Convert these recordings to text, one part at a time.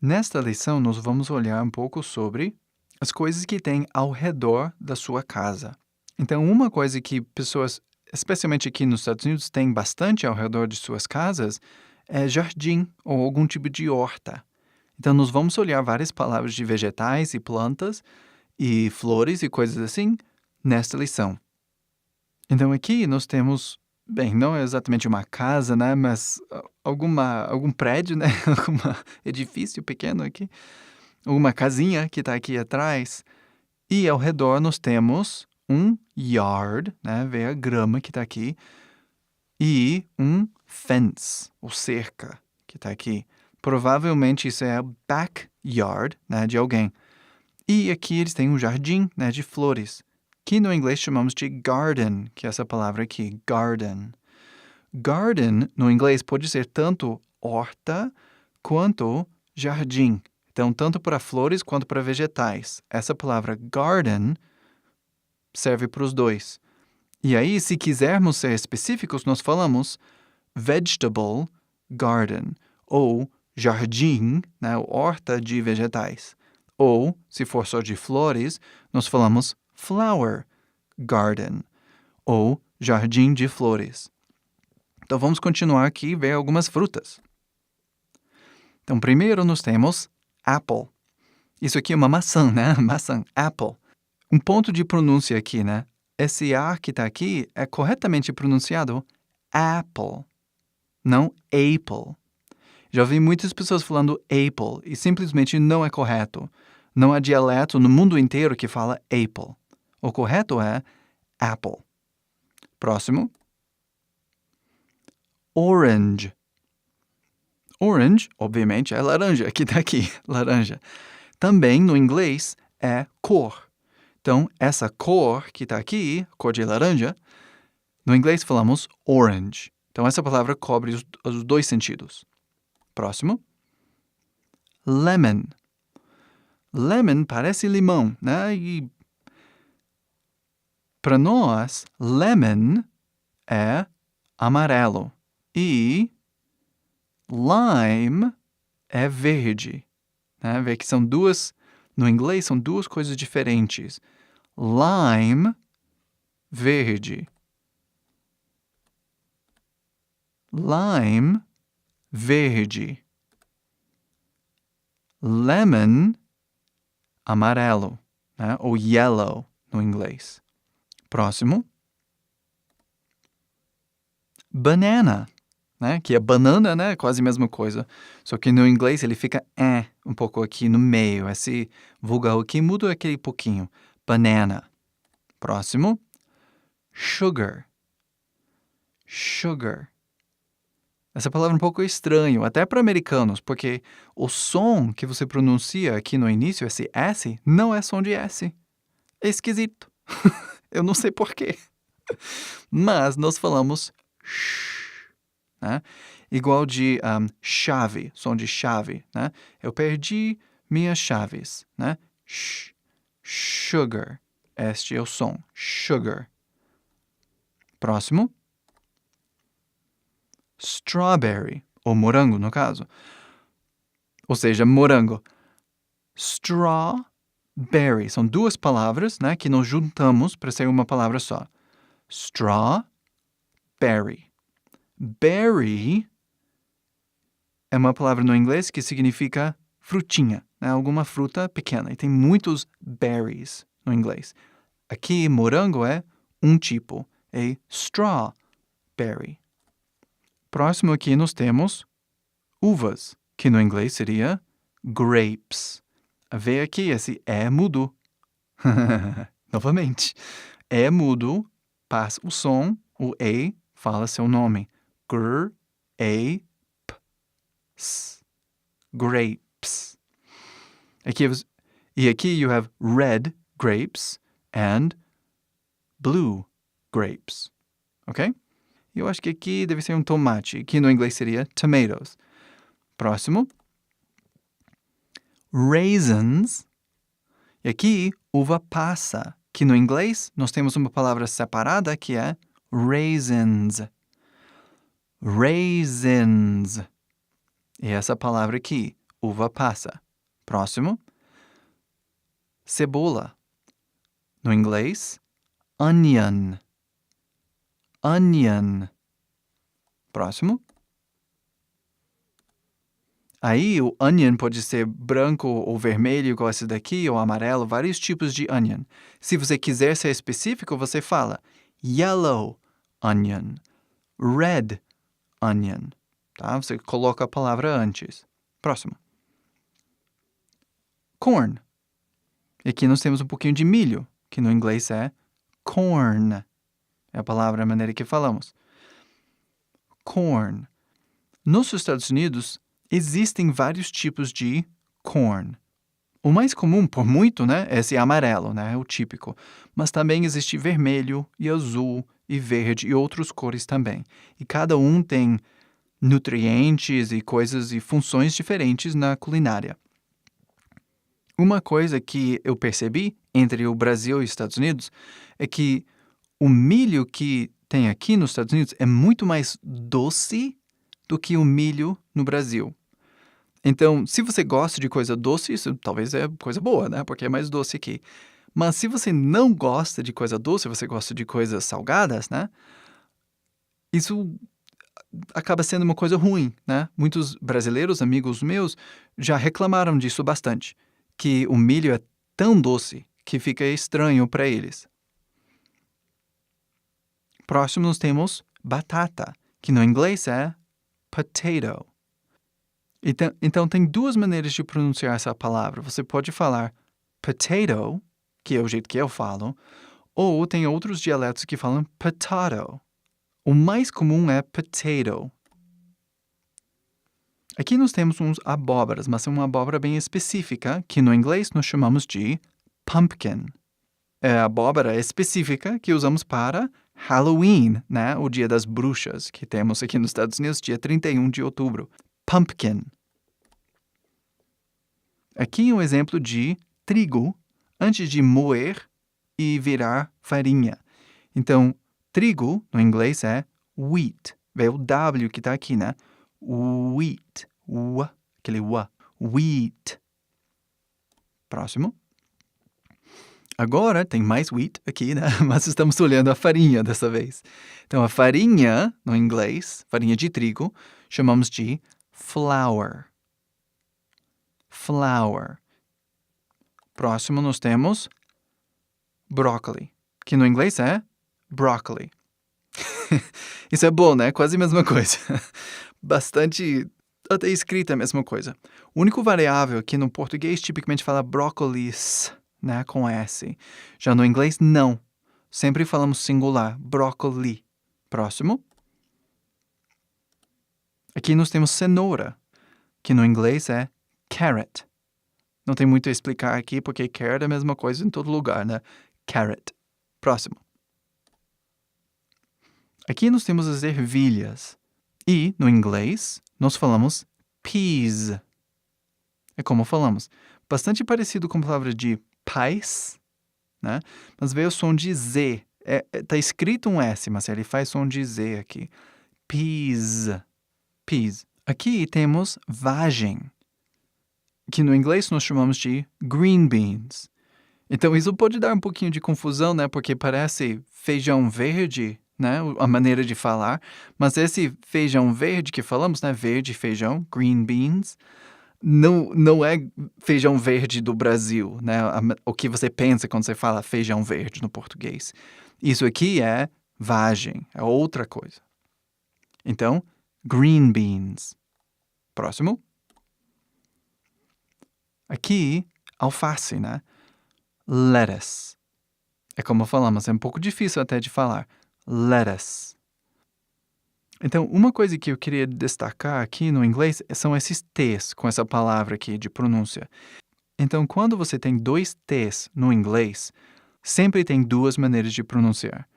Nesta lição, nós vamos olhar um pouco sobre as coisas que tem ao redor da sua casa. Então, uma coisa que pessoas, especialmente aqui nos Estados Unidos, têm bastante ao redor de suas casas é jardim ou algum tipo de horta. Então, nós vamos olhar várias palavras de vegetais e plantas e flores e coisas assim nesta lição. Então, aqui nós temos, bem, não é exatamente uma casa, né, mas algum prédio, né, algum edifício pequeno aqui, uma casinha que está aqui atrás. E ao redor nós temos um yard, né, vê a grama que está aqui, e um fence, ou cerca, que está aqui. Provavelmente isso é o backyard, né, de alguém. E aqui eles têm um jardim, né, de flores, que no inglês chamamos de garden, que é essa palavra aqui, garden. Garden, no inglês, pode ser tanto horta quanto jardim. Então, tanto para flores quanto para vegetais. Essa palavra garden serve para os dois. E aí, se quisermos ser específicos, nós falamos vegetable garden, ou jardim, né, horta de vegetais. Ou, se for só de flores, nós falamos flower garden, ou jardim de flores. Então, vamos continuar aqui e ver algumas frutas. Então, primeiro nós temos apple. Isso aqui é uma maçã, né? Maçã, apple. Um ponto de pronúncia aqui, né? Esse A que está aqui é corretamente pronunciado apple, não apple. Já ouvi muitas pessoas falando apple e simplesmente não é correto. Não há dialeto no mundo inteiro que fala apple. O correto é apple. Próximo. Orange. Orange, obviamente, é laranja, que está aqui, laranja. Também, no inglês, é cor. Então, essa cor que está aqui, cor de laranja, no inglês falamos orange. Então, essa palavra cobre os dois sentidos. Próximo. Lemon. Lemon parece limão, né? E para nós, lemon é amarelo. E lime é verde. Né? Vê que são duas, no inglês, são duas coisas diferentes. Lime, verde. Lime, verde. Lemon, amarelo, né? Ou yellow no inglês. Próximo. Banana, né? Que é banana, né? Quase a mesma coisa. Só que no inglês ele fica um pouco aqui no meio. Esse vogal aqui muda aquele pouquinho. Banana. Próximo. Sugar. Sugar. Essa palavra é um pouco estranha, até para americanos, porque o som que você pronuncia aqui no início, esse S, não é som de S. É esquisito. Eu não sei porquê. Mas nós falamos sh, né? Igual de chave, som de chave, né? Eu perdi minhas chaves, né? Sh, sugar. Este é o som, sugar. Próximo. Strawberry, ou morango, no caso. Ou seja, morango. Strawberry. São duas palavras, né, que nós juntamos para ser uma palavra só. Strawberry. Berry é uma palavra no inglês que significa frutinha, né, alguma fruta pequena. E tem muitos berries no inglês. Aqui, morango é um tipo, é strawberry. Próximo aqui nós temos uvas, que no inglês seria grapes. Vê aqui, esse é mudo. Novamente. É mudo, passa o som, o E, fala seu nome. Grapes. Grapes. E aqui you have red grapes and blue grapes. Ok? Eu acho que aqui deve ser um tomate, que no inglês seria tomatoes. Próximo. Raisins. E aqui, uva passa, que no inglês nós temos uma palavra separada que é raisins. Raisins. E essa palavra aqui, uva passa. Próximo. Cebola. No inglês, onion. Onion. Próximo. Aí, o onion pode ser branco ou vermelho, igual esse daqui, ou amarelo, vários tipos de onion. Se você quiser ser específico, você fala yellow onion, red onion. Tá? Você coloca a palavra antes. Próximo. Corn. E aqui nós temos um pouquinho de milho, que no inglês é corn. É a palavra, a maneira que falamos. Corn. Nos Estados Unidos, existem vários tipos de corn. O mais comum, por muito, né, é esse amarelo, né, o típico. Mas também existe vermelho e azul e verde e outras cores também. E cada um tem nutrientes e coisas e funções diferentes na culinária. Uma coisa que eu percebi entre o Brasil e os Estados Unidos é que o milho que tem aqui nos Estados Unidos é muito mais doce do que o milho no Brasil. Então, se você gosta de coisa doce, isso talvez é coisa boa, né? Porque é mais doce aqui. Mas se você não gosta de coisa doce, você gosta de coisas salgadas, né? Isso acaba sendo uma coisa ruim, né? Muitos brasileiros, amigos meus, já reclamaram disso bastante. Que o milho é tão doce que fica estranho para eles. Próximo nós temos batata, que no inglês é potato. Então, tem duas maneiras de pronunciar essa palavra. Você pode falar potato, que é o jeito que eu falo, ou tem outros dialetos que falam potato. O mais comum é potato. Aqui nós temos uns abóboras, mas é uma abóbora bem específica, que no inglês nós chamamos de pumpkin. É a abóbora específica que usamos para Halloween, né? O Dia das Bruxas, que temos aqui nos Estados Unidos, dia 31 de outubro. Pumpkin. Aqui um exemplo de trigo antes de moer e virar farinha. Então, trigo, no inglês, é wheat. Vê o W que está aqui, né? Wheat. Aquele wa. Wheat. Próximo. Agora tem mais wheat aqui, né? Mas estamos olhando a farinha dessa vez. Então, a farinha, no inglês, farinha de trigo, chamamos de flour. Flour. Próximo nós temos broccoli, que no inglês é broccoli. Isso é bom, né? Quase a mesma coisa. Bastante, até escrita a mesma coisa. O único variável que no português tipicamente fala brócolis, né? Com S. Já no inglês, não. Sempre falamos singular, broccoli. Próximo. Aqui nós temos cenoura, que no inglês é carrot. Não tem muito a explicar aqui, porque carrot é a mesma coisa em todo lugar, né? Carrot. Próximo. Aqui nós temos as ervilhas. E, no inglês, nós falamos peas. É como falamos. Bastante parecido com a palavra de paz, né? Mas veio o som de Z. Tá escrito um S, mas ele faz som de Z aqui. Peas. Peas. Aqui temos vagem, que no inglês nós chamamos de green beans. Então, isso pode dar um pouquinho de confusão, né? Porque parece feijão verde, né? A maneira de falar. Mas esse feijão verde que falamos, né? Verde, feijão, green beans, não é feijão verde do Brasil, né? O que você pensa quando você fala feijão verde no português. Isso aqui é vagem, é outra coisa. Então, green beans. Próximo. Aqui, alface, né? Lettuce. É como falamos, é um pouco difícil até de falar. Lettuce. Então, uma coisa que eu queria destacar aqui no inglês são esses T's com essa palavra aqui de pronúncia. Então, quando você tem dois T's no inglês, sempre tem duas maneiras de pronunciar.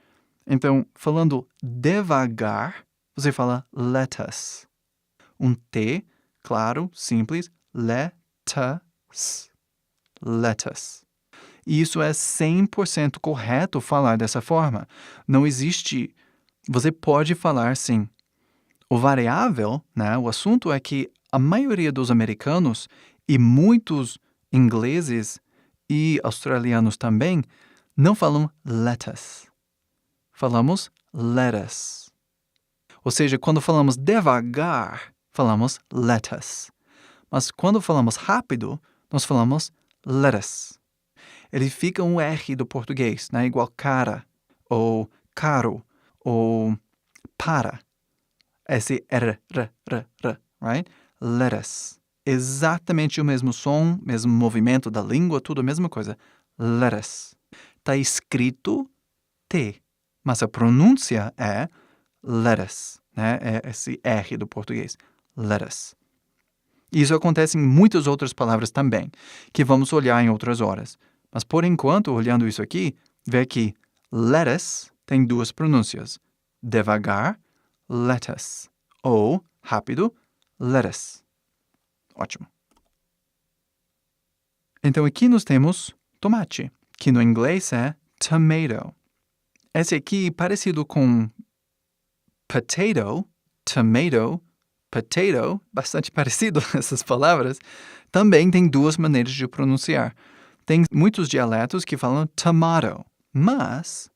Então, falando devagar, você fala lettuce. Um T, claro, simples, lettuce. Lettuce. E isso é 100% correto falar dessa forma. Não existe... Você pode falar sim. O variável, né, o assunto é que a maioria dos americanos e muitos ingleses e australianos também não falam lettuce. Falamos lettuce. Ou seja, quando falamos devagar, falamos lettuce. Mas quando falamos rápido, nós falamos lettuce. Ele fica um R do português, né? Igual cara, ou caro, ou para. Esse R, right? Lettuce. Exatamente o mesmo som, mesmo movimento da língua, tudo a mesma coisa. Lettuce. Está escrito T, mas a pronúncia é lettuce, né? É esse R do português. Lettuce. Isso acontece em muitas outras palavras também, que vamos olhar em outras horas. Mas, por enquanto, olhando isso aqui, vê que lettuce tem duas pronúncias. Devagar, lettuce. Ou, rápido, lettuce. Ótimo. Então, aqui nós temos tomate, que no inglês é tomato. Esse aqui, parecido com potato, tomato, potato, bastante parecido essas palavras, também tem duas maneiras de pronunciar. Tem muitos dialetos que falam tomato, mas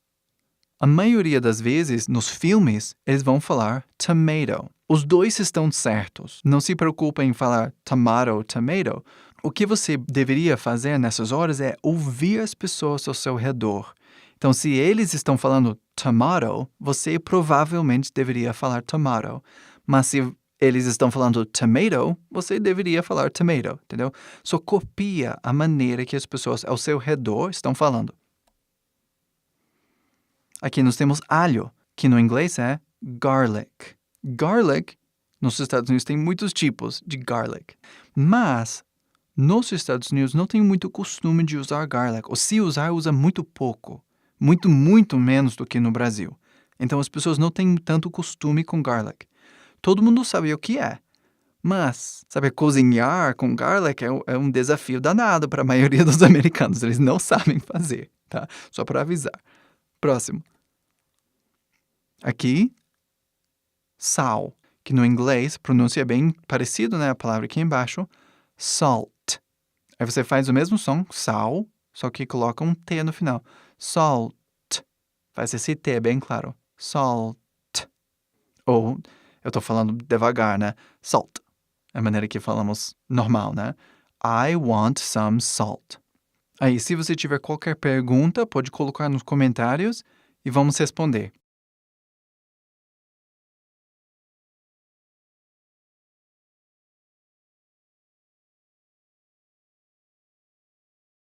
a maioria das vezes nos filmes eles vão falar tomato. Os dois estão certos. Não se preocupe em falar tomato, tomato. O que você deveria fazer nessas horas é ouvir as pessoas ao seu redor. Então, se eles estão falando tomato, você provavelmente deveria falar tomato. Mas se eles estão falando tomato, você deveria falar tomato, entendeu? Só copia a maneira que as pessoas ao seu redor estão falando. Aqui nós temos alho, que no inglês é garlic. Garlic, nos Estados Unidos tem muitos tipos de garlic, mas nos Estados Unidos não tem muito costume de usar garlic, ou se usar, usa muito pouco, muito menos do que no Brasil. Então as pessoas não têm tanto costume com garlic. Todo mundo sabe o que é, mas, sabe, cozinhar com garlic é um desafio danado para a maioria dos americanos. Eles não sabem fazer, tá? Só para avisar. Próximo. Aqui, sal, que no inglês pronuncia bem parecido, né? A palavra aqui embaixo, salt. Aí você faz o mesmo som, sal, só que coloca um T no final. Salt. Faz esse T bem claro. Salt. Ou, eu tô falando devagar, né? Salt. É a maneira que falamos normal, né? I want some salt. Aí, se você tiver qualquer pergunta, pode colocar nos comentários e vamos responder.